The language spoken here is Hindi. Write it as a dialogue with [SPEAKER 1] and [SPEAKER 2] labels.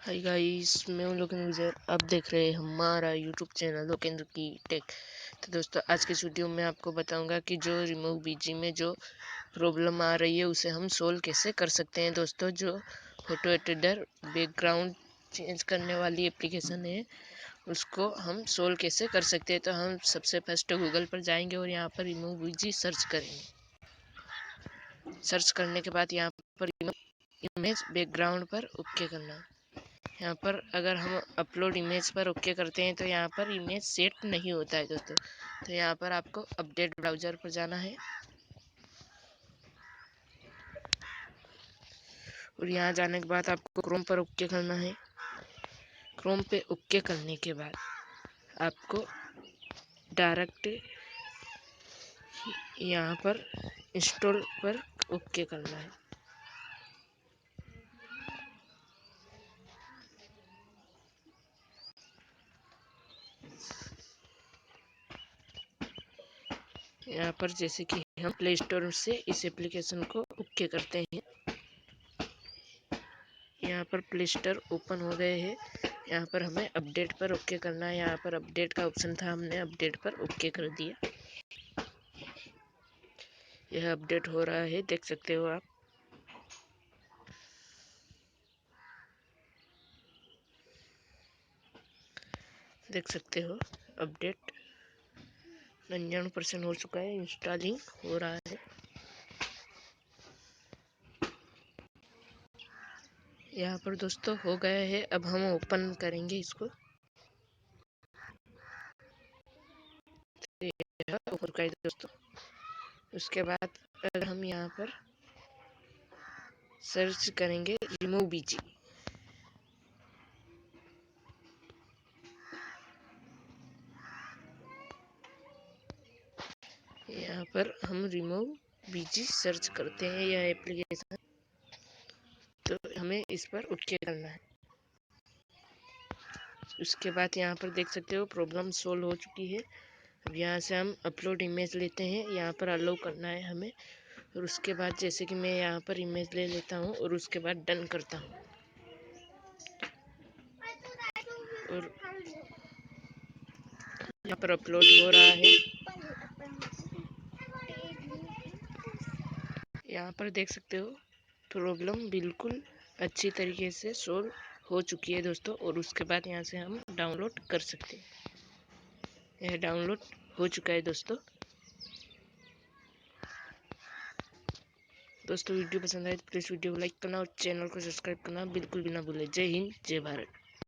[SPEAKER 1] हाय गाइस, मैं हूं लोकेंद्र। आप देख रहे हैं हमारा यूट्यूब चैनल लोकेंद्र की टेक। तो दोस्तों, आज के वीडियो में आपको बताऊंगा कि जो रिमूव बीजी में जो प्रॉब्लम आ रही है उसे हम सोल्व कैसे कर सकते हैं। दोस्तों, जो फोटो एडिटर बैकग्राउंड चेंज करने वाली एप्लीकेशन है उसको हम सोल्व कैसे कर सकते हैं। तो हम सबसे फर्स्ट गूगल पर जाएंगे और यहाँ पर रिमूव बीजी सर्च करेंगे। सर्च करने के बाद यहाँ पर इमेज बैकग्राउंड पर ओके करना। यहाँ पर अगर हम अपलोड इमेज पर ओके करते हैं तो यहाँ पर इमेज सेट नहीं होता है दोस्तों। तो यहाँ पर आपको अपडेट ब्राउज़र पर जाना है और यहाँ जाने के बाद आपको क्रोम पर ओके करना है। क्रोम पे ओके करने के बाद आपको डायरेक्ट यहाँ पर इंस्टॉल पर ओके करना है। यहाँ पर जैसे कि हम प्ले स्टोर से इस एप्लीकेशन को ओके करते हैं। यहाँ पर प्ले स्टोर ओपन हो गए हैं। यहाँ पर हमें अपडेट पर ओके करना है। यहाँ पर अपडेट का ऑप्शन था, हमने अपडेट पर ओके कर दिया। यह अपडेट हो रहा है, देख सकते हो आप। देख सकते हो अपडेट 99% हो चुका है, इंस्टॉलिंग हो रहा है। यहाँ पर दोस्तों हो गया है। अब हम ओपन करेंगे इसको। ओपन कर दोस्तों। उसके बाद अगर हम यहाँ पर सर्च करेंगे रिमूव बीजी, यहाँ पर हम रिमूव बीजी सर्च करते हैं यह एप्लीकेशन, तो हमें इस पर ओके करना है। उसके बाद यहाँ पर देख सकते हो प्रॉब्लम सोल्व हो चुकी है। अब यहाँ से हम अपलोड इमेज लेते हैं, यहाँ पर अलाउ करना है हमें। और उसके बाद जैसे कि मैं यहाँ पर इमेज ले लेता हूँ और उसके बाद डन करता हूँ। और यहाँ पर अपलोड हो रहा है। यहाँ पर देख सकते हो प्रॉब्लम बिल्कुल अच्छी तरीके से सोल्व हो चुकी है दोस्तों। और उसके बाद यहाँ से हम डाउनलोड कर सकते हैं। यह डाउनलोड हो चुका है दोस्तों। वीडियो पसंद आए तो प्लीज़ वीडियो को लाइक करना और चैनल को सब्सक्राइब करना बिल्कुल भी ना भूलें। जय हिंद, जय भारत।